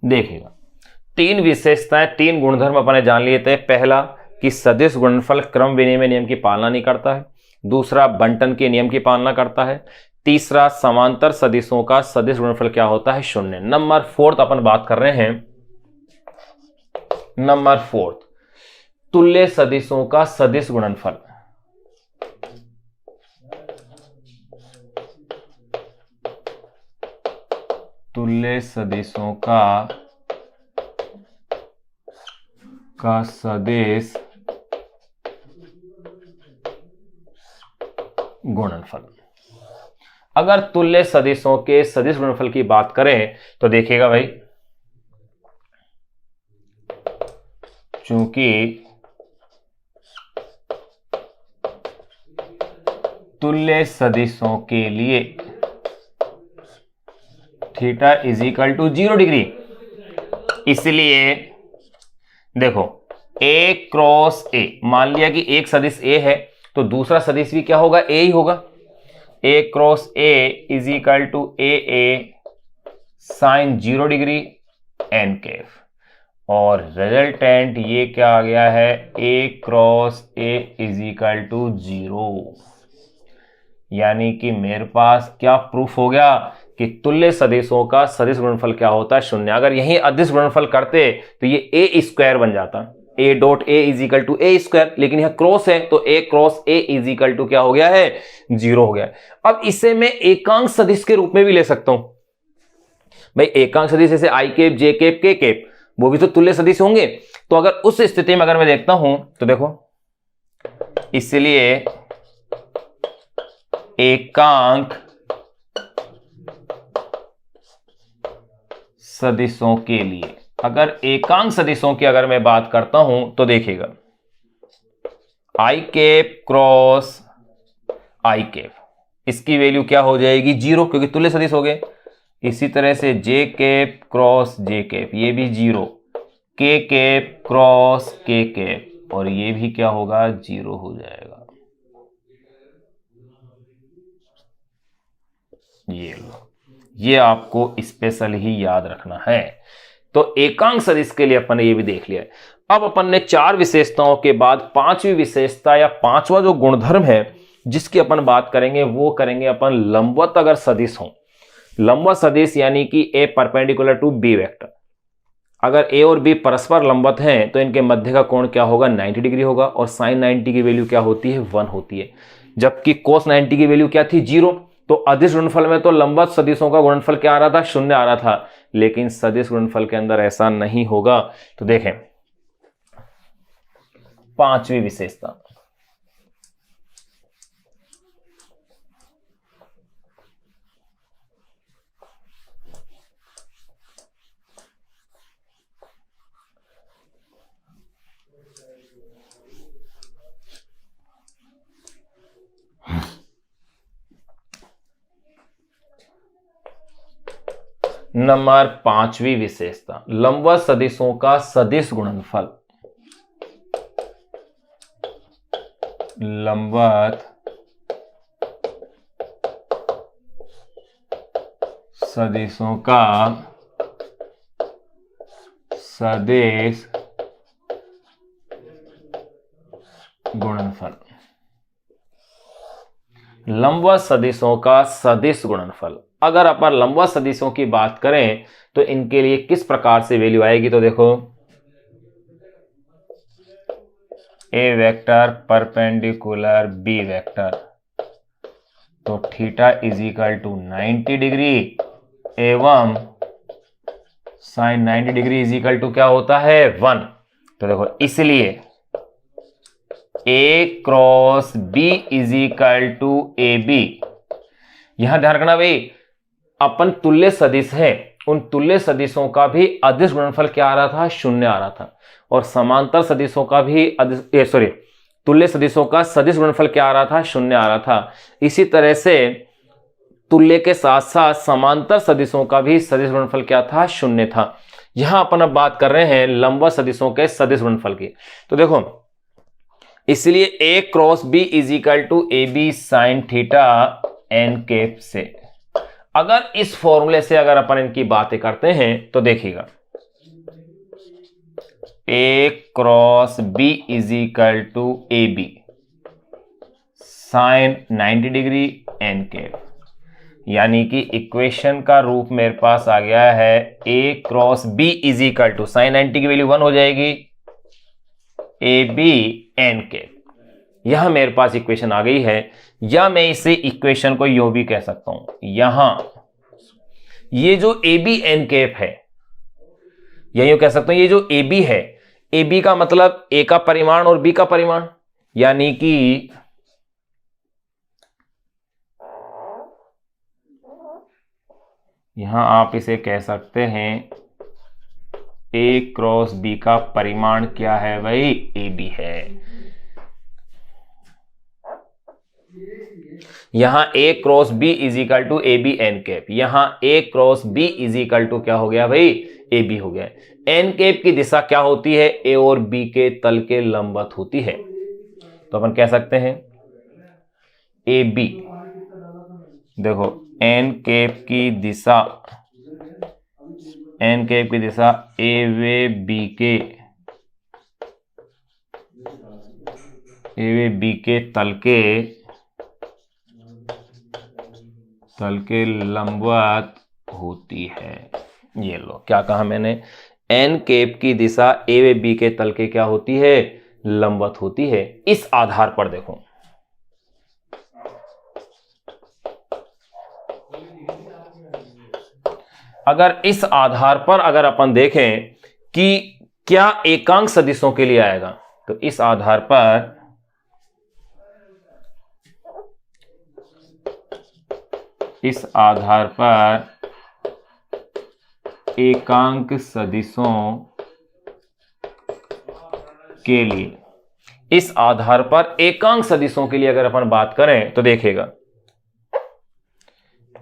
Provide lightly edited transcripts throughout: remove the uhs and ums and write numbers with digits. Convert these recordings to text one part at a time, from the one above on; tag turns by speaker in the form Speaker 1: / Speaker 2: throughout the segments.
Speaker 1: देखिएगा, तीन विशेषताएं, तीन गुणधर्म अपने जान लिए थे। पहला कि सदिश गुणनफल क्रम विनिमय नियम की पालना नहीं करता है। दूसरा, बंटन के नियम की पालना करता है। तीसरा, समांतर सदिशों का सदिश गुणनफल क्या होता है? शून्य। नंबर 4 अपन बात कर रहे हैं। नंबर 4, तुल्य सदिशों का सदिश गुणनफल। तुल्य सदिशों का सदिश गुणनफल। अगर तुल्य सदिशों के सदिश गुणनफल की बात करें तो देखिएगा भाई, चूंकि तुल्य सदिशों के लिए theta is equal to 0 degree, इसलिए देखो a क्रॉस a, मान लिया कि एक सदिश a है तो दूसरा सदिश भी क्या होगा? a ही होगा। a cross a is equal to a sine 0 degree n cap, और रिजल्टेंट ये क्या आ गया है? a cross a is equal to 0। यानी कि मेरे पास क्या प्रूफ हो गया कि तुल्य सदिशों का सदिश गुणनफल क्या होता है? शून्य। अगर यही अदिश गुणनफल करते तो ये a स्क्वायर बन जाता, a dot a is equal to a square, लेकिन यह क्रॉस है तो a cross a is equal to क्या हो गया है? 0 हो गया। अब इसे मैं एकांक सदिश के रूप में भी ले सकता हूं भाई। एकांक सदिश जैसे i cap, j cap, k cap, वो भी तो तुल्य सदिश होंगे। तो अगर उस स्थिति में अगर मैं देखता हूं तो देखो, इसलिए एकांक सदिशों के लिए, अगर एकांक सदिशों की अगर मैं बात करता हूं तो देखिएगा, i cap cross i cap, इसकी वैल्यू क्या हो जाएगी? 0, क्योंकि तुल्य सदिश हो गए। इसी तरह से j cap cross j cap, ये भी 0, k cap cross k cap, और ये भी क्या होगा? 0 हो जाएगा। ये आपको स्पेशल ही याद रखना है। तो एकांक सदिश के लिए अपन ने ये भी देख लिया है। अब अपन ने 4 विशेषताओं के बाद 5वीं विशेषता या 5वां जो गुणधर्म है जिसकी अपन बात करेंगे वो करेंगे अपन लंबवत अगर सदिश हो। लंबवत सदिश यानी कि ए परपेंडिकुलर टू बी वेक्टर। अगर ए और बी परस्पर लंबवत हैं तो इनके मध्य का कोण क्या होगा? 90 डिग्री होगा, और साइन 90 की वैल्यू क्या होती है? 1 होती है। जबकि कोस 90 की वैल्यू क्या थी? 0। तो अदिश गुणनफल में तो लंबवत सदिशों का गुणनफल क्या आ रहा था? 0 आ रहा था, लेकिन सदिश गुणनफल के अंदर ऐसा नहीं होगा। तो देखें 5वीं विशेषता, नंबर 5वीं विशेषता, लंबवत सदिशों का सदिश गुणनफल। लंबवत सदिशों का सदिश गुणनफल। लंबवत सदिशों का सदिश गुणनफल। अगर अपन लंबवत सदिशों की बात करें तो इनके लिए किस प्रकार से वैल्यू आएगी? तो देखो, A vector perpendicular B vector, तो theta is equal to 90 degree एवं sine 90 degree is equal to क्या होता है? 1। तो देखो, इसलिए A cross B is equal to A B. यहां ध्यान रखना भाई, अपन तुल्य सदिश है, उन तुल्य सदिशों का भी अदिश गुणनफल क्या आ रहा था? 0 आ रहा था। और समांतर सदिशों का भी तुल्य सदिशों का सदिश गुणनफल क्या आ रहा था? 0 आ रहा था। इसी तरह से तुल्य के साथ साथ समांतर सदिशों का भी सदिश गुणनफल क्या था? 0 था। यहां अपन अब बात कर रहे हैं लंबवत सदिशों के सदिश गुणनफल की। तो देखो, इसलिए A cross B is equal to A B sine theta N cap से, अगर इस फॉर्मूले से अगर अपन इनकी बातें करते हैं तो देखिएगा, A cross B is equal to A B sine 90 degree N cap, यानी कि इक्वेशन का रूप मेरे पास आ गया है A cross B is equal to sine 90 की वैल्यू 1 हो जाएगी ए बी एन कैप। यहां मेरे पास इक्वेशन आ गई है, या मैं इसे इक्वेशन को यूं भी कह सकता हूं, यहां ये जो ए बी एन कैप है, या यूं कह सकता हूं ये जो ए बी है, ए बी का मतलब ए का परिमाण और बी का परिमाण, यानी कि यहां आप इसे कह सकते हैं ए क्रॉस बी का परिमाण क्या है भाई, ए बी है। यहां A cross B is equal to A B N cap, यहां A cross B is equal to क्या हो गया भाई, ए बी हो गया। एन कैप की दिशा क्या होती है, ए और बी के तल के लंबवत होती है, तो अपन कह सकते हैं ए बी, देखो एन कैप की दिशा, एन कैप की दिशा ए वे बी के तल के लंबवत होती है। ये लो क्या कहा मैंने, एन कैप की दिशा ए वे बी के तल के क्या होती है, लंबवत होती है। इस आधार पर देखो, अगर इस आधार पर अगर अपन देखें कि क्या एकांक सदिशों के लिए आएगा, तो इस आधार पर एकांक सदिशों के लिए, इस आधार पर एकांक सदिशों के लिए अगर अपन बात करें तो देखिएगा,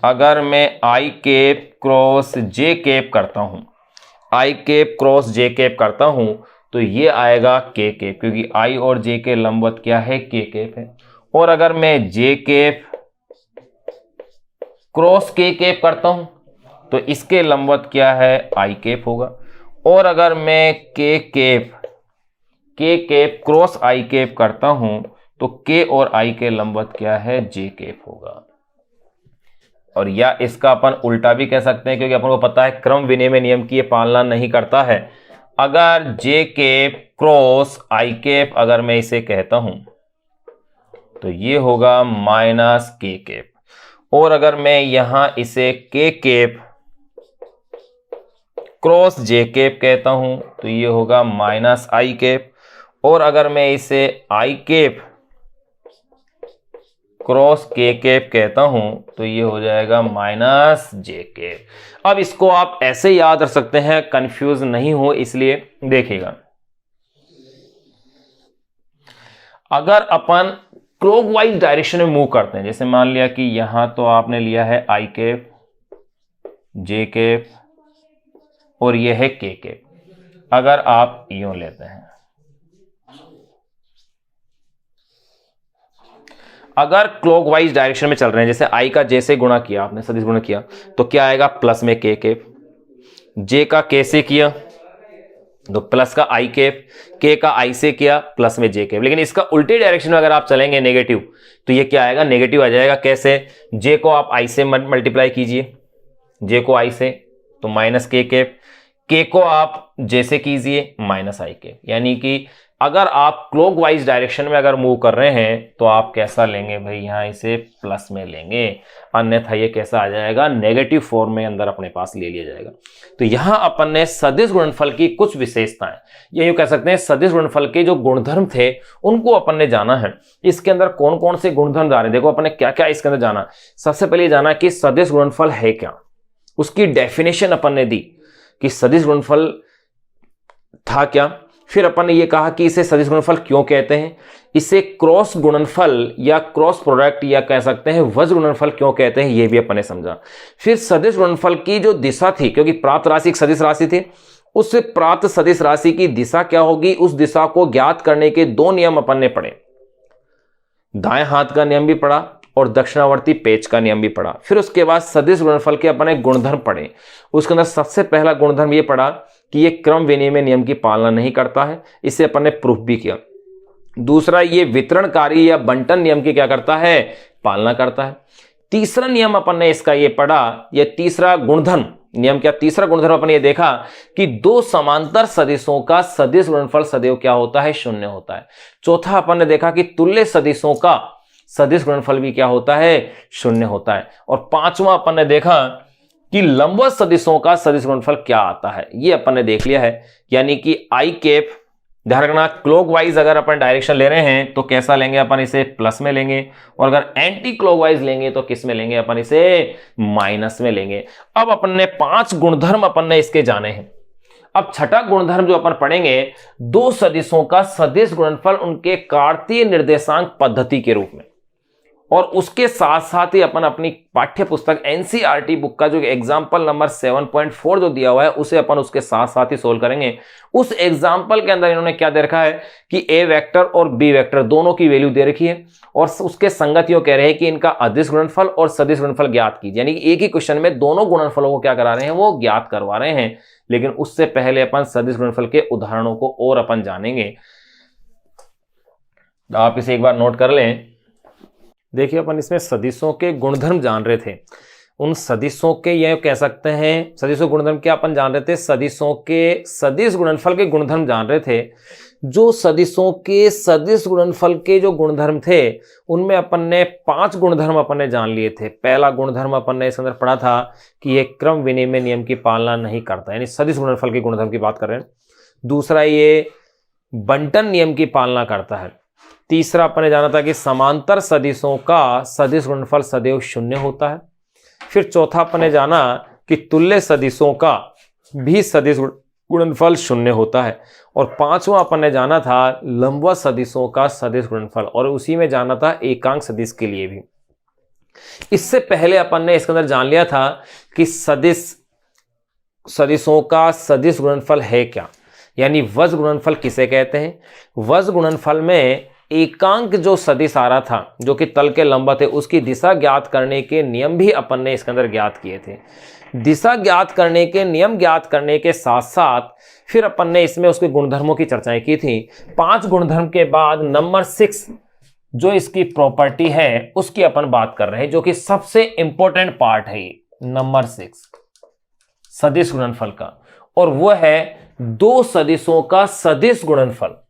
Speaker 1: अगर मैं आई कैप क्रॉस जे कैप करता हूं, I cap cross J cap करता हूं, तो ये आएगा के कैप, क्योंकि आई और जे के लंबवत क्या है, के कैप है। और अगर मैं जे कैप क्रॉस के कैप करता हूं, तो इसके लंबवत क्या है, आई कैप होगा। और अगर मैं के कैप क्रॉस आई कैप करता हूं, तो के और आई के लंबवत क्या है, जे कैप होगा। और या इसका अपन उल्टा भी कह सकते हैं, क्योंकि अपन को पता है क्रम विनिमय नियम की ये पालना नहीं करता है। अगर जे कैप क्रॉस आई कैप अगर मैं इसे कहता हूं, तो ये होगा माइनस के कैप। और अगर मैं यहां इसे के कैप क्रॉस जे कैप कहता हूं, तो ये होगा माइनस आई कैप। और अगर मैं इसे आई कैप क्रॉस के कैप कहता हूं, तो ये हो जाएगा माइनस जे कैप। अब इसको आप ऐसे याद रख सकते हैं, कंफ्यूज नहीं हो इसलिए देखिएगा, अगर अपन क्लॉकवाइज डायरेक्शन में मूव करते हैं, जैसे मान लिया कि यहां तो आपने लिया है आई कैप, जे कैप और ये है के कैप, अगर आप यूं लेते हैं, अगर क्लॉकवाइज डायरेक्शन में चल रहे हैं, जैसे आई का जे से गुणा किया आपने, सदिश गुणा किया, तो क्या आएगा, प्लस में के कैप, जे का के से किया तो प्लस का आई कैप, के का आई से किया प्लस में जे कैप। लेकिन इसका उल्टे डायरेक्शन में अगर आप चलेंगे नेगेटिव, तो ये क्या आएगा, नेगेटिव आ जाएगा। कैसे, जे को आप आई से मल्टीप्लाई कीजिए, जे को आई से तो माइनस के कैप, के को आप जे से कीजिए माइनस आई कैप। यानी कि अगर आप क्लॉकवाइज डायरेक्शन में अगर मूव कर रहे हैं, तो आप कैसा लेंगे भाई, यहां इसे प्लस में लेंगे, अन्यथा ये कैसा आ जाएगा, नेगेटिव फॉर्म में अंदर अपने पास ले लिया जाएगा। तो यहां अपन ने सदिश गुणनफल की कुछ विशेषताएं, ये यूं कह सकते हैं सदिश गुणनफल के जो गुणधर्म थे उनको अपन ने जाना है। इसके अंदर कौन कौन से गुणधर्म जा रहे हैं, देखो अपन ने क्या क्या इसके अंदर जाना। सबसे पहले जाना कि सदिश गुणनफल है क्या, उसकी डेफिनेशन अपन ने दी कि सदिश गुणनफल था क्या। फिर अपन ने ये कहा कि इसे सदिश गुणनफल क्यों कहते हैं, इसे क्रॉस गुणनफल या क्रॉस प्रोडक्ट या कह सकते हैं वज्र गुणनफल क्यों कहते हैं, ये भी अपन ने समझा। फिर सदिश गुणनफल की जो दिशा थी, क्योंकि प्राप्त राशि एक सदिश राशि थी, उस प्राप्त सदिश राशि की दिशा क्या होगी, उस दिशा को ज्ञात करने के दो नियम अपन ने पढ़े, दाएं हाथ का नियम भी पढ़ा और दक्षिणावर्ती पेच का नियम भी पढ़ा। फिर उसके बाद सदिश गुणनफल के अपन ने गुणधर्म पढ़े, उसके अंदर सबसे पहला गुणधर्म ये पढ़ा कि ये क्रम विनिमय नियम की पालना नहीं करता है, इसे अपन ने प्रूफ भी किया। दूसरा, ये वितरणकारी या बंटन नियम की क्या करता है, पालना करता है। तीसरा नियम अपन ने इसका ये पढ़ा, ये तीसरा गुणधर्म नियम क्या, तीसरा गुणधर्म अपन ये देखा कि दो समांतर सदिशों का सदिश गुणनफल सदैव क्या होता है, शून्य होता है। चौथा अपन ने देखा कि तुल्य सदिशों का सदिश गुणनफल भी क्या होता है, शून्य होता है। और पांचवा अपन ने देखा कि लंबवत सदिशों का सदिश गुणनफल क्या आता है, ये अपन ने देख लिया है। यानी कि आई कैप, ध्यान रखना क्लॉकवाइज अगर अपन डायरेक्शन ले रहे हैं तो कैसा लेंगे अपन, इसे प्लस में लेंगे, और अगर एंटी क्लॉकवाइज लेंगे तो किस में लेंगे अपन, इसे माइनस में लेंगे। अब अपन ने 5 गुणधर्म अपन ने इसके जाने हैं। अब छठा गुणधर्म जो अपन पढ़ेंगे, दो सदिशों का सदिश गुणनफल उनके कार्तीय निर्देशांक पद्धति के रूप में। और उसके साथ साथ ही अपन अपनी पाठ्य पुस्तक एनसीईआरटी बुक का जो एग्जाम्पल नंबर 7.4 जो दिया हुआ है उसे अपन उसके साथ साथ ही सोल्व करेंगे। उस एग्जाम्पल के अंदर इन्होंने क्या दे रखा है कि ए वेक्टर और बी वेक्टर दोनों की वैल्यू दे रखी है और उसके संगतियों कह रहे हैं कि इनका अदिश गुणनफल और सदिश गुणनफल ज्ञात कीजिए। यानी कि एक ही क्वेश्चन में दोनों गुणनफलों को क्या करा रहे हैं, वो ज्ञात करवा रहे हैं। लेकिन उससे पहले अपन सदिश गुणनफल के उदाहरणों को और अपन जानेंगे। आप इसे एक बार नोट कर लें। देखिए अपन इसमें सदिशों के गुणधर्म जान रहे थे, उन सदिशों के ये कह सकते हैं सदिशों गुणधर्म क्या अपन जान रहे थे, सदिशों के सदिश गुणनफल के गुणधर्म जान रहे थे। जो सदिशों के सदिश गुणनफल के जो गुणधर्म थे उनमें अपन ने 5 गुणधर्म अपन ने जान लिए थे। पहला गुणधर्म अपन ने इसके अंदर पढ़ा था कि ये क्रम विनिमय नियम की पालना नहीं करता, यानी सदिश गुणनफल के गुणधर्म की बात कर रहे हैं। दूसरा, ये बंटन नियम की पालना करता है। तीसरा अपन ने जाना था कि समांतर सदिशों का सदिश गुणनफल सदैव शून्य होता है। फिर चौथा अपन ने जाना कि तुल्य सदिशों का भी सदिश गुणनफल शून्य होता है। और पांचवा अपन ने जाना था लंबवत सदिशों का सदिश गुणनफल, और उसी में जाना था एकांक सदिश के लिए भी। इससे पहले अपन ने इसके अंदर जान लिया था कि सदिशों का सदिश गुणनफल है क्या, यानी वज गुणनफल किसे कहते हैं। वज गुणनफल में एकांक जो सदिश आ रहा था जो कि तल के लंबवत है, उसकी दिशा ज्ञात करने के नियम भी अपन ने इसके अंदर ज्ञात किए थे। दिशा ज्ञात करने के नियम ज्ञात करने के साथ साथ फिर अपन ने इसमें उसके गुणधर्मों की चर्चाएं की थी। 5 गुणधर्म के बाद नंबर 6 जो इसकी प्रॉपर्टी है उसकी अपन बात कर रहे हैं, जो कि सबसे इंपॉर्टेंट पार्ट है ये नंबर 6 सदिश गुणनफल का, और वो है दो सदिशों का सदिश गुणनफल।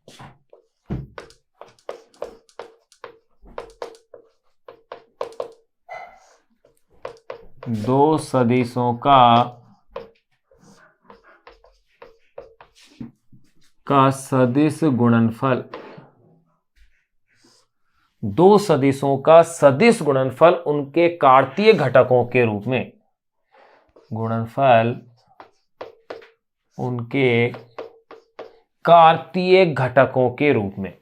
Speaker 1: दो सदिशों का सदिश गुणनफल, दो सदिशों का सदिश गुणनफल उनके कार्तीय घटकों के रूप में, गुणनफल उनके कार्तीय घटकों के रूप में।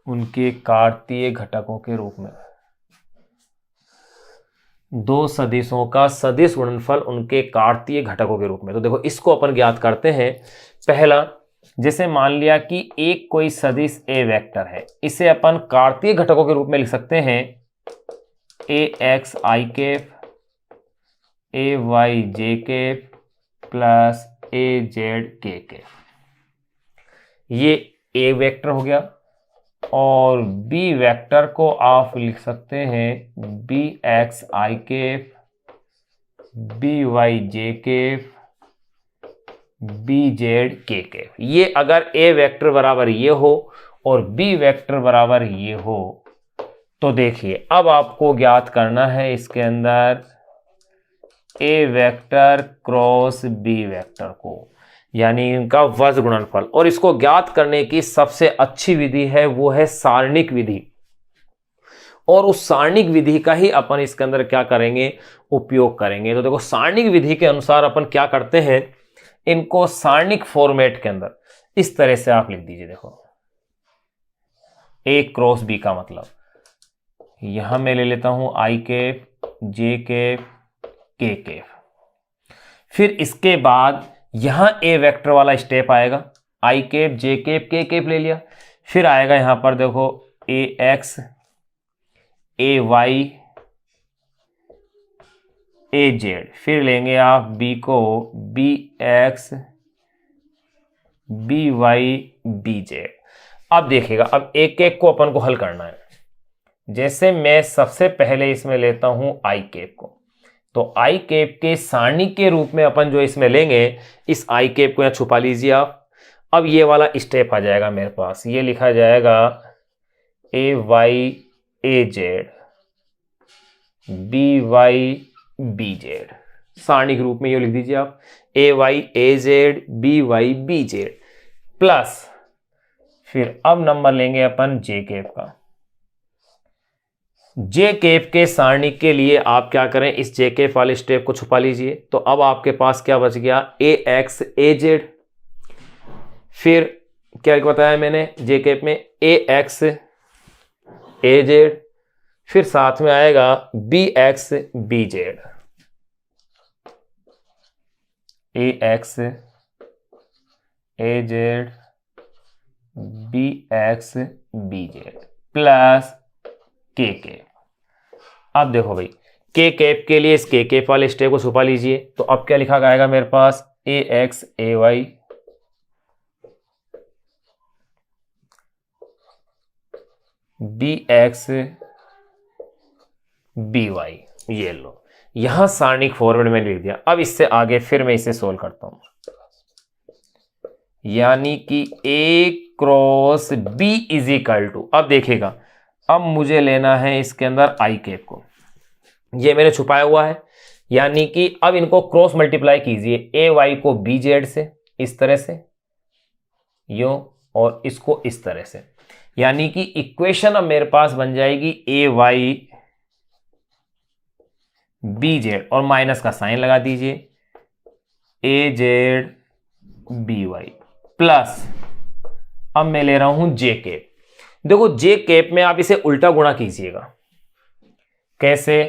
Speaker 1: उनके कार्तीय घटकों के रूप में दो सदिशों का सदिश गुणनफल उनके कार्तीय घटकों के रूप में। तो देखो इसको अपन ज्ञात करते हैं। पहला, जैसे मान लिया कि एक कोई सदिश ए वेक्टर है, इसे अपन कार्तीय घटकों के रूप में लिख सकते हैं ए x I cap, A Y J cap plus A Z के कैप। ये ए वेक्टर हो गया। और बी वेक्टर को आप लिख सकते हैं बी एक्स आई कैप, बी वाई जे कैप, बी जेड के कैप। ये अगर ए वेक्टर बराबर ये हो और बी वेक्टर बराबर ये हो तो देखिए अब आपको ज्ञात करना है इसके अंदर ए वेक्टर क्रॉस बी वेक्टर को, यानी इनका वज गुणनफल। और इसको ज्ञात करने की सबसे अच्छी विधि है वो है सारणिक विधि, और उस सारणिक विधि का ही अपन इसके अंदर क्या करेंगे, उपयोग करेंगे। तो देखो सारणिक विधि के अनुसार अपन क्या करते हैं, इनको सारणिक फॉर्मेट के अंदर इस तरह से आप लिख दीजिए। देखो ए क्रॉस बी का मतलब यहां मैं ले लेता हूं I cap, J cap, K cap. फिर इसके बाद यहां ए वेक्टर वाला स्टेप आएगा I cap J cap K cap ले लिया, फिर आएगा यहां पर देखो A X A Y A Z, फिर लेंगे आप बी को B X B Y B Z. अब देखिएगा, अब एक एक को अपन को हल करना है। जैसे मैं सबसे पहले इसमें लेता हूं आई कैप को, तो आई कैप के सारणी के रूप में अपन जो इसमें लेंगे, इस आई कैप को यहां छुपा लीजिए आप। अब ये वाला स्टेप आ जाएगा मेरे पास, ये लिखा जाएगा A Y A Z B Y B Z, सारणी के रूप में ये लिख दीजिए आप, A Y A Z B Y B Z plus, फिर अब नंबर लेंगे अपन जे कैप का। जे कैप के सारणी के लिए आप क्या करें, इस जे कैप वाले स्टेप को छुपा लीजिए। तो अब आपके पास क्या बच गया, ए एक्स ए जेड, फिर क्या बताया मैंने जे कैप में, ए एक्स ए जेड, फिर साथ में आएगा B X B Z, A X A Z B X B Z plus K cap. अब देखो भाई, के कैप के लिए इस के कैप वाले स्टेप को छुपा लीजिए। तो अब क्या लिखा जाएगा मेरे पास, A X A Y B X B Y, ये लो, यहां सारणिक फॉरवर्ड में लिख दिया। अब इससे आगे फिर मैं इसे सोल्व करता हूं, यानी कि A cross B is equal to, अब देखिएगा, अब मुझे लेना है इसके अंदर आई कैप को, ये मैंने छुपाया हुआ है, यानी कि अब इनको क्रॉस मल्टीप्लाई कीजिए, ए वाई को बी जेड से इस तरह से यूं, और इसको इस तरह से, यानी कि इक्वेशन अब मेरे पास बन जाएगी ए वाई बी जेड, और माइनस का साइन लगा दीजिए, ए जेड बी वाई प्लस, अब मैं ले रहा हूं जे कैप। देखो जे कैप में आप इसे उल्टा गुणा कीजिएगा। कैसे,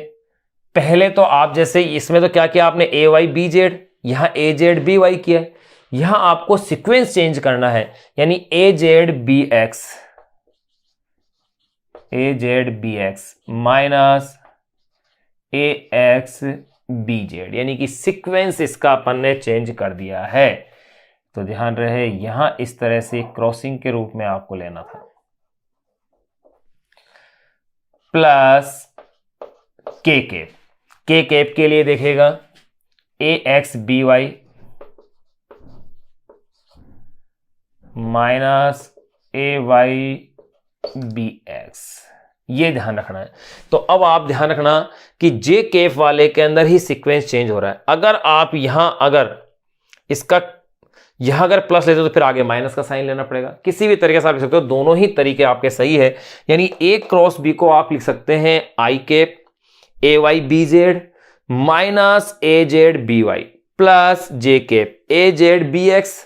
Speaker 1: पहले तो आप जैसे इसमें तो क्या किया आपने, ए वाई बी जेड, यहां ए जेड बी वाई किया है, यहां आपको सीक्वेंस चेंज करना है, यानी ए जेड बी एक्स माइनस ए एक्स बी जेड, यानी कि सीक्वेंस इसका अपन ने चेंज कर दिया है। तो ध्यान रहे, यहां इस तरह से क्रॉसिंग के रूप में आपको लेना था, plus K cap. K cap के लिए देखेगा ए X B Y minus A Y B x, ये ध्यान रखना है। तो अब आप ध्यान रखना कि जे कैप वाले के अंदर ही सीक्वेंस चेंज हो रहा है। अगर आप यहां अगर इसका यहां अगर प्लस लेते हो तो फिर आगे माइनस का साइन लेना पड़ेगा। किसी भी तरीके से आप लिख सकते हो, दोनों ही तरीके आपके सही है। यानी ए क्रॉस बी को आप लिख सकते हैं I cap A Y B Z minus A Z B Y plus J cap A Z B X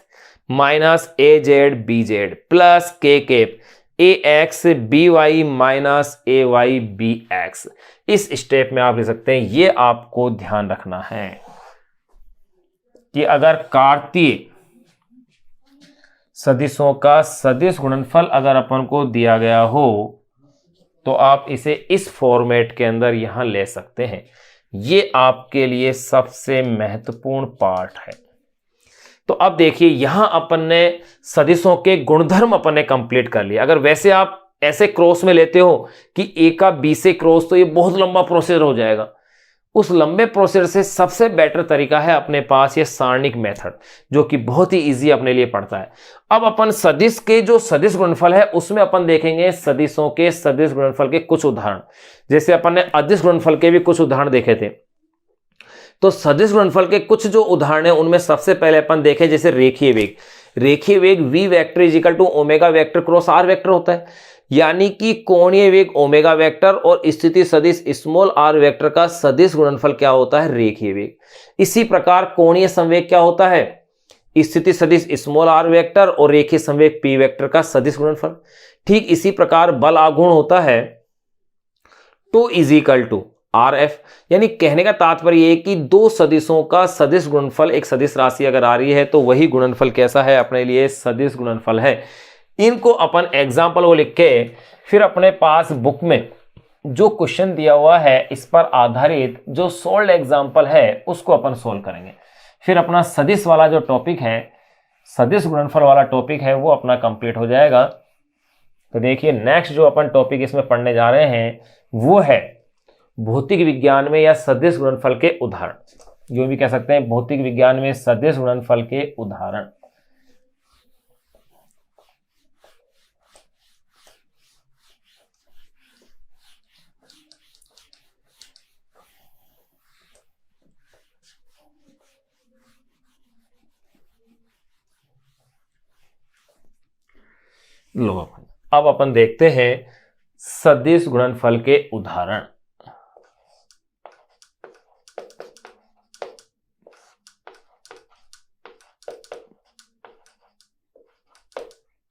Speaker 1: minus A Z B Z plus K cap A X B Y minus A Y B X. इस step में आप लिख सकते हैं। ये आपको ध्यान रखना है कि अगर कार्तीय सदिशों का सदिश गुणनफल अगर अपन को दिया गया हो तो आप इसे इस फॉर्मेट के अंदर यहां ले सकते हैं। ये आपके लिए सबसे महत्वपूर्ण पार्ट है। तो अब देखिए, यहां अपन ने सदिशों के गुणधर्म अपन ने कंप्लीट कर लिया। अगर वैसे आप ऐसे क्रॉस में लेते हो कि ए का बी से क्रॉस, तो ये बहुत लंबा प्रोसीजर हो जाएगा। उस लंबे प्रोसीजर से सबसे बेटर तरीका है अपने पास ये सारणिक मेथड, जो कि बहुत ही इजी अपने लिए पड़ता है। अब अपन सदिश के जो सदिश गुणनफल है उसमें अपन देखेंगे सदिशों के सदिश गुणनफल के कुछ उदाहरण। जैसे अपन ने अदिश गुणनफल के भी कुछ उदाहरण देखे थे, तो सदिश गुणनफल के कुछ जो उदाहरण है उनमें सबसे पहले अपन देखें जैसे रेखीय वेग। रेखीय वेग v vector is equal to omega vector cross r vector होता है। यानी कि कोणीय वेग ओमेगा वेक्टर और स्थिति सदिश स्मॉल r वेक्टर का सदिश गुणनफल क्या होता है, रेखीय वेग। इसी प्रकार कोणीय संवेग क्या होता है, स्थिति सदिश स्मॉल r वेक्टर और रेखीय संवेग p वेक्टर का सदिश गुणनफल। ठीक इसी प्रकार बल आघूर्ण होता है 2 is equal to R F. यानी कहने का तात्पर्य ये कि दो सदिशों का सदिश गुणनफल, एक सदिश राशि अगर आ रही है तो वही गुणनफल कैसा है अपने लिए, सदिश गुणनफल है। इनको अपन एग्जाम्पल को लिख के फिर अपने पास बुक में जो क्वेश्चन दिया हुआ है इस पर आधारित जो सोल्ड एग्जाम्पल है उसको अपन सोल्व करेंगे। फिर अपना सदिश वाला जो टॉपिक है, सदिश गुणनफल वाला टॉपिक है, वो अपना कंप्लीट हो जाएगा। तो देखिए नेक्स्ट जो अपन टॉपिक इसमें पढ़ने जा रहे हैं वो है भौतिक विज्ञान में या सदिश गुणनफल के उदाहरण, जो भी कह सकते हैं भौतिक विज्ञान में सदिश गुणनफल के उदाहरण। लो अब अपन देखते हैं सदिश गुणनफल के उदाहरण।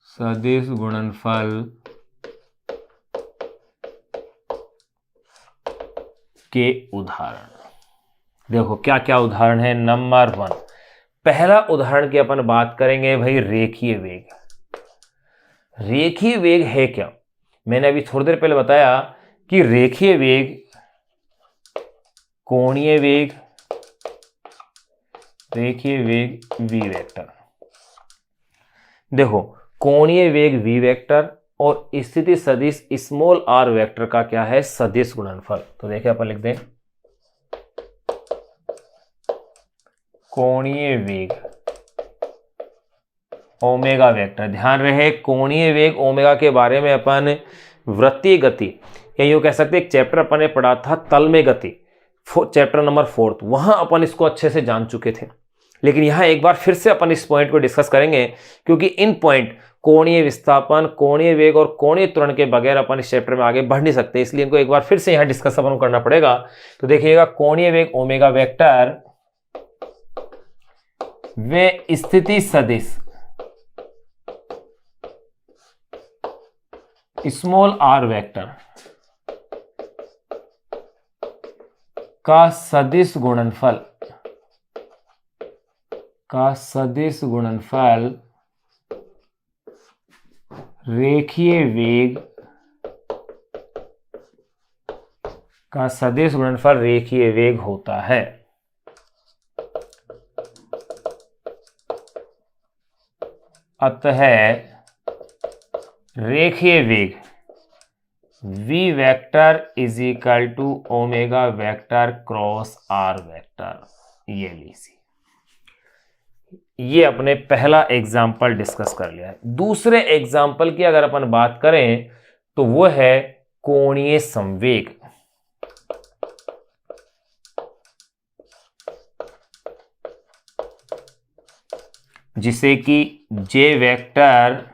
Speaker 1: सदिश गुणनफल के उदाहरण देखो क्या क्या उदाहरण है। नंबर 1, पहला उदाहरण की अपन बात करेंगे भाई रेखीय वेग। रेखीय वेग है क्या? मैंने अभी थोड़ी देर पहले बताया कि रेखीय वेग, कोणीय वेग, रेखीय वेग v वेक्टर। देखो कोणीय वेग v वेक्टर और स्थिति सदिश स्मॉल r वेक्टर का क्या है, सदिश गुणनफल। तो देखिए अपन लिख दें कोणीय वेग ओमेगा वेक्टर। ध्यान रहे कोणीय वेग ओमेगा के बारे में अपन वृत्तीय गति या यूं कह सकते एक चैप्टर अपन ने पढ़ा था तल में गति, चैप्टर नंबर 4, वहां अपन इसको अच्छे से जान चुके थे। लेकिन यहां एक बार फिर से अपन इस पॉइंट को डिस्कस करेंगे क्योंकि इन पॉइंट कोणीय विस्थापन, कोणीय वेग और कोणीय त्वरण के बगैर अपन इस चैप्टर में आगे बढ़ नहीं सकते, इसलिए इनको एक बार फिर से यहां डिस्कस अपन करना पड़ेगा। तो देखिएगा कोणीय वेग ओमेगा वेक्टर वे स्थिति सदिश स्मॉल r वेक्टर का सदिश गुणनफल रेखीय वेग का सदिश गुणनफल रेखीय वेग होता है। अतः रेखीय वेग v vector is equal to omega vector cross r vector. ये लीजिए, ये अपने पहला एग्जाम्पल डिस्कस कर लिया है। दूसरे एग्जाम्पल की अगर अपन बात करें तो वो है कोणीय संवेग। जिसे कि j वेक्टर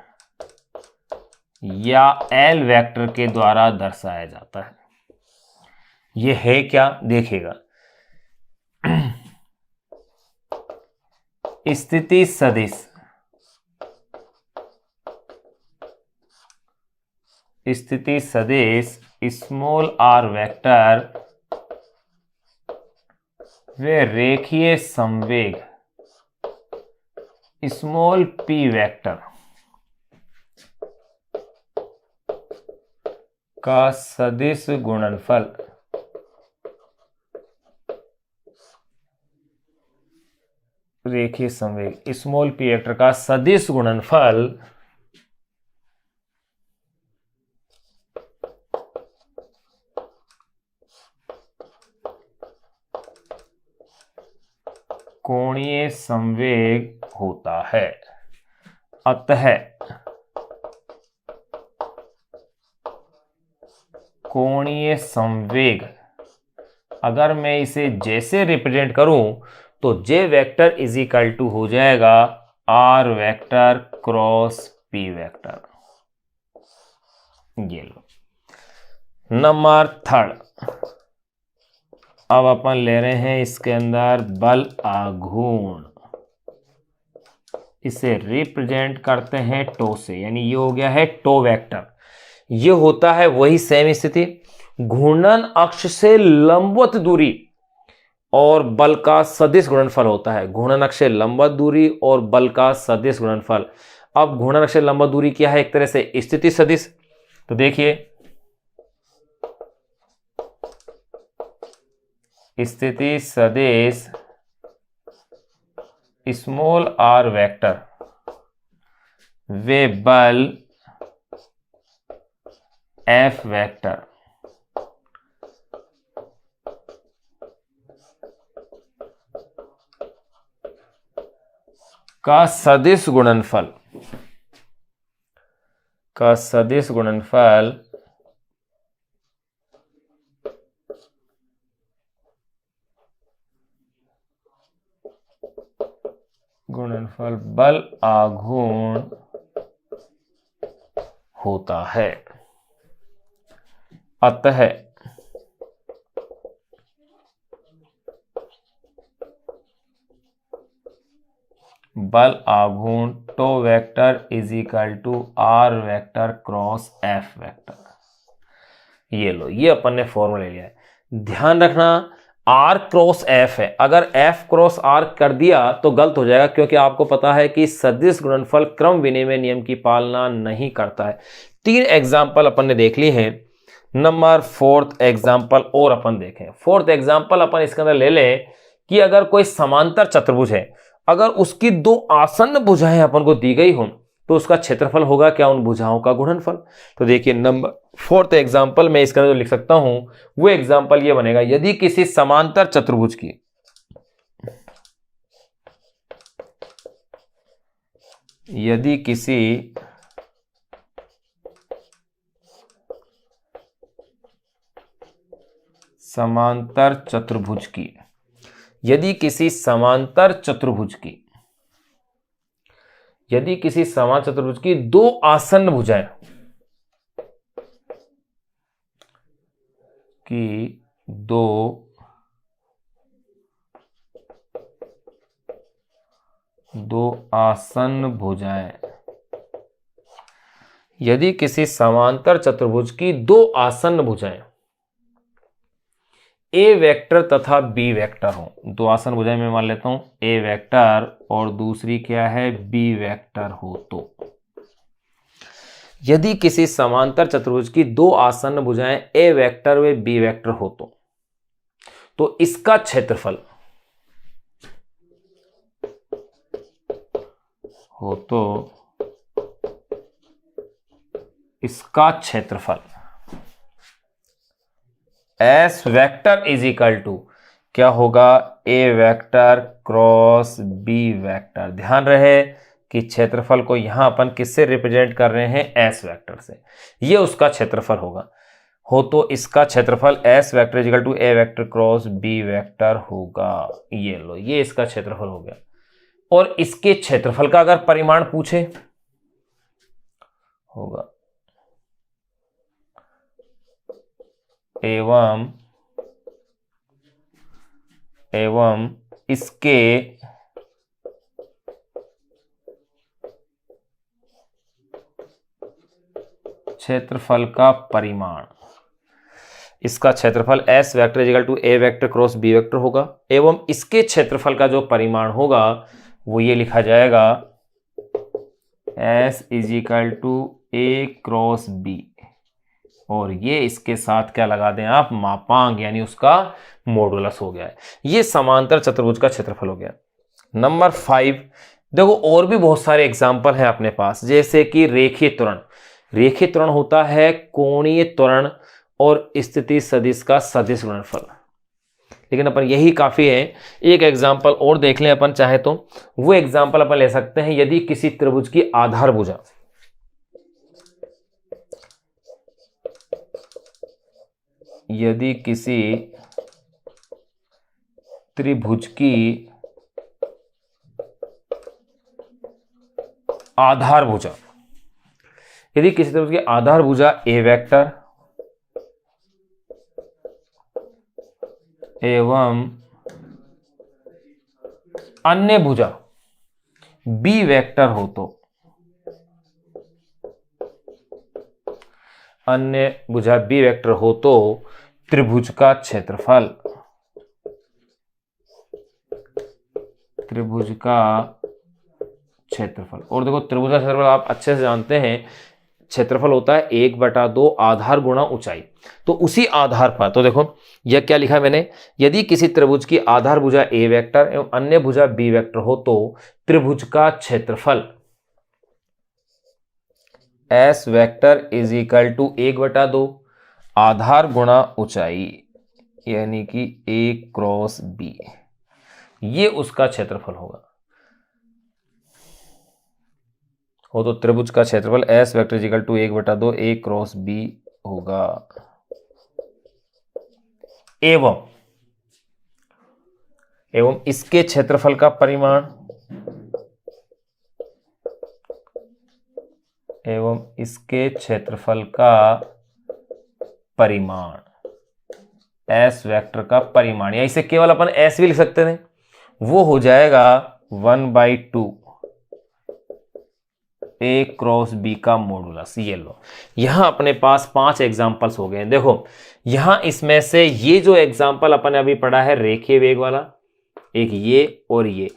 Speaker 1: या l वेक्टर के द्वारा दर्शाया जाता है। यह है क्या, देखिएगा स्थिति सदिश स्मॉल r वेक्टर वे रेखीय संवेग स्मॉल p वेक्टर का सदिश गुणनफल रेखीय संवेग स्मॉल p वेक्टर का सदिश गुणनफल कोणीय संवेग होता है। अतः कोणीय संवेग अगर मैं इसे जैसे रिप्रेजेंट करूं तो j vector is equal to हो जाएगा r vector cross p vector. ये लो। नंबर 3, अब अपन ले रहे हैं इसके अंदर बल आघूर्ण। इसे रिप्रेजेंट करते हैं टो से, यानी ये हो गया है टो वेक्टर। ये होता है वही सेम स्थिति घूर्णन अक्ष से लंबवत दूरी और बल का सदिश गुणनफल होता है। घूर्णन अक्ष से लंबवत दूरी और बल का सदिश गुणनफल। अब घूर्णन अक्ष से लंबवत दूरी क्या है? एक तरह से स्थिति सदिश। तो देखिए, स्थिति सदिश स्मॉल आर वेक्टर वे बल एफ वेक्टर का सदिश गुणनफल बल आघूर्ण होता है। अतः बल आघूर्ण tau vector is equal to R vector cross F vector. ये लो, ये अपन ने फॉर्मूला ले लिया है। ध्यान रखना, आर क्रॉस एफ है, अगर एफ क्रॉस आर कर दिया तो गलत हो जाएगा, क्योंकि आपको पता है कि सदिश गुणनफल क्रम विनिमय नियम की पालना नहीं करता है। 3 एग्जाम्पल अपन ने देख ली हैं। नंबर 4th एग्जाम्पल और अपन देखें। 4th एग्जाम्पल अपन इसके अंदर ले लें कि अगर कोई समांतर चतुर्भुज है, अगर उसकी 2 आसन्न भुजाएं अपन को दी गई हो तो उसका क्षेत्रफल होगा क्या? उन भुजाओं का गुणनफल। तो देखिए, नंबर 4th एग्जाम्पल में इसके अंदर जो लिख सकता हूं वो एग्जाम्पल ये बनेगा, यदि किसी समांतर चतुर्भुज की समांतर चतुर्भुज की 2 आसन्न भुजाएं यदि किसी समांतर चतुर्भुज की 2 आसन्न भुजाएं ए वेक्टर तथा बी वेक्टर हो। 2 आसन्न भुजाएं मैं मान लेता हूं ए वेक्टर और दूसरी क्या है? बी वेक्टर हो। तो यदि किसी समांतर चतुर्भुज की 2 आसन्न भुजाएं ए वेक्टर व बी वेक्टर हो तो इसका क्षेत्रफल S vector is equal to क्या होगा? A vector cross B vector. ध्यान रहे कि क्षेत्रफल को यहां अपन किससे रिप्रेजेंट कर रहे हैं? एस वेक्टर से। ये उसका क्षेत्रफल होगा। तो इसका क्षेत्रफल S vector is equal to A vector cross B vector होगा। ये लो, ये इसका क्षेत्रफल हो गया। और इसके क्षेत्रफल का अगर परिमाण पूछे होगा एवं इसके क्षेत्रफल का परिमाण। इसका क्षेत्रफल S vector equal to A vector cross B vector होगा, एवं इसके क्षेत्रफल का जो परिमाण होगा वो ये लिखा जाएगा S is equal to A cross B, और ये इसके साथ क्या लगा दें आप? मापांक, यानी उसका मॉडुलस हो गया है। ये समांतर चतुर्भुज का क्षेत्रफल हो गया। नंबर 5 देखो, और भी बहुत सारे एग्जाम्पल हैं अपने पास, जैसे कि रेखीय त्वरण। रेखीय त्वरण होता है कोणीय त्वरण और स्थिति सदिश का सदिश गुणनफल, लेकिन अपन यही काफी है। एक एग्जाम्पल और देख लें अपन चाहे तो। वो एग्जाम्पल अपन ले सकते हैं, यदि किसी त्रिभुज की आधार भुजा आधार भुजा ए वेक्टर एवं अन्य भुजा बी वेक्टर हो अन्य भुजा बी वेक्टर हो तो त्रिभुज का क्षेत्रफल, त्रिभुज का क्षेत्रफल। और देखो त्रिभुज का क्षेत्रफल आप अच्छे से जानते हैं, क्षेत्रफल होता है 1/2 आधार गुणा ऊंचाई। तो उसी आधार पर तो देखो यह क्या लिखा है मैंने, यदि किसी त्रिभुज की आधार भुजा ए वेक्टर एवं अन्य भुजा बी वेक्टर हो तो त्रिभुज का क्षेत्रफल S vector is equal to 1/2 आधार गुणा ऊंचाई, यानी कि ए क्रॉस बी, ये उसका क्षेत्रफल होगा। हो तो त्रिभुज का क्षेत्रफल S vector is equal to 1/2 A cross B होगा। एवं इसके क्षेत्रफल का परिमाण, एवं इसके क्षेत्रफल का परिमाण, एस वेक्टर का परिमाण, या इसे केवल अपन एस भी लिख सकते थे, वो हो जाएगा 1/2 ए क्रॉस बी का मॉडुलस। ये लो, यहां अपने पास 5 एग्जांपल्स हो गए। देखो यहां इसमें से ये जो एग्जांपल अपन ने अभी पढ़ा है रेखीय वेग वाला, एक ये और ये,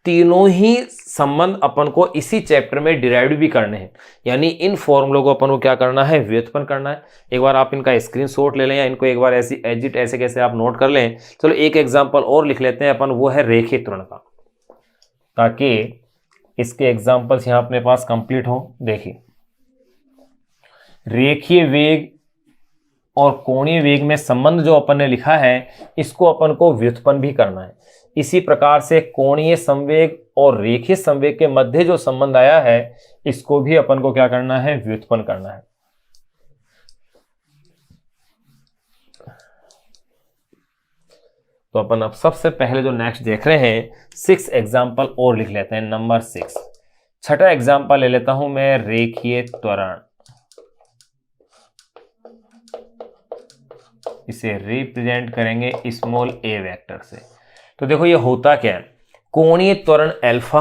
Speaker 1: तीनों ही संबंध अपन को इसी चैप्टर में डिराइव भी करने हैं, यानी इन फॉर्मूलों को अपन को क्या करना है, व्युत्पन्न करना है। एक बार आप इनका स्क्रीनशॉट ले लें या इनको एक बार ऐसी एजिट ऐसे कैसे आप नोट कर लें। चलो एक एग्जांपल और लिख लेते हैं अपन, वो है रेखीय त्वरण का, ताकि इसके एग्जांपल्स यहां अपने पास कंप्लीट हो। देखिए रेखीय वेग और कोणीय वेग में संबंध जो अपन ने लिखा है, इसको अपन को व्युत्पन्न भी करना है। इसी प्रकार से कोणीय संवेग और रेखीय संवेग के मध्य जो संबंध आया है, इसको भी अपन को क्या करना है, व्युत्पन्न करना है। तो अपन अब सबसे पहले जो नेक्स्ट देख रहे हैं 6 एग्जाम्पल और लिख लेते हैं। नंबर 6, छठा एग्जाम्पल ले लेता हूं मैं, रेखीय त्वरण। इसे रिप्रेजेंट करेंगे स्मॉल ए वेक्टर से। तो देखो ये होता क्या है, कोणीय त्वरण अल्फा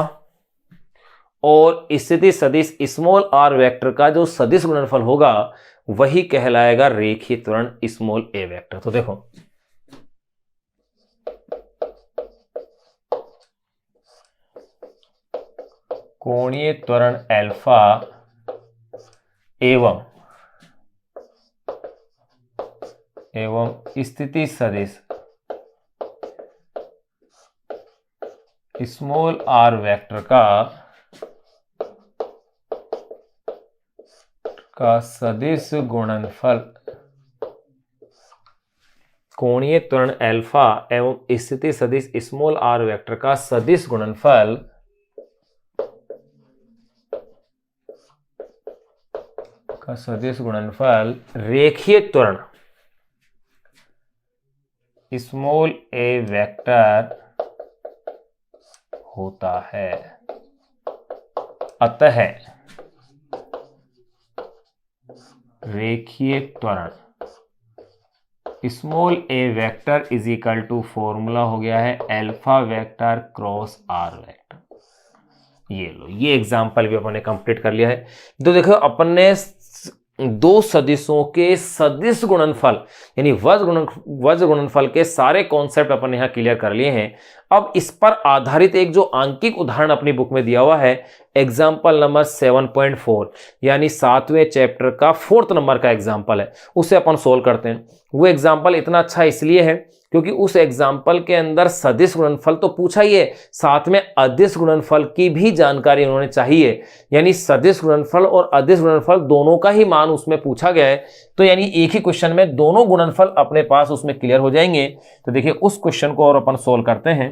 Speaker 1: और स्थिति सदिश स्मॉल आर वेक्टर का जो सदिश गुणनफल होगा वही कहलाएगा रेखीय त्वरण स्मॉल ए वेक्टर। तो देखो कोणीय त्वरण अल्फा एवं स्थिति सदिश स्मॉल आर वेक्टर का सदिश गुणनफल, कोणीय त्वरण अल्फा एवं स्थिति सदिश स्मॉल आर वेक्टर का सदिश गुणनफल रेखीय त्वरण स्मॉल ए वेक्टर होता है। अतः रेखीय त्वरण small A vector is equal to formula हो गया है alpha vector cross R vector. ये लो, ये एग्जांपल भी अपन ने कंप्लीट कर लिया है। तो देखो अपन ने दो सदिशों के सदिश गुणनफल यानी वज्र गुणनफल के सारे कॉन्सेप्ट अपन यहां क्लियर कर लिए हैं। अब इस पर आधारित एक जो आंकिक उदाहरण अपनी बुक में दिया हुआ है, एग्जाम्पल नंबर 7.4 यानी 7वें चैप्टर का 4th नंबर का एग्जाम्पल है, उसे अपन सोल्व करते हैं। वो एग्जाम्पल इतना अच्छा इसलिए है क्योंकि उस एग्जाम्पल के अंदर सदिश गुणनफल तो पूछा ही है, साथ में अदिश गुणनफल की भी जानकारी उन्होंने चाहिए, यानी सदिश गुणनफल और अदिश गुणनफल दोनों का ही मान उसमें पूछा गया है। तो यानी एक ही क्वेश्चन में दोनों गुणनफल अपने पास उसमें क्लियर हो जाएंगे। तो देखिए उस क्वेश्चन को और अपन सोल्व करते हैं।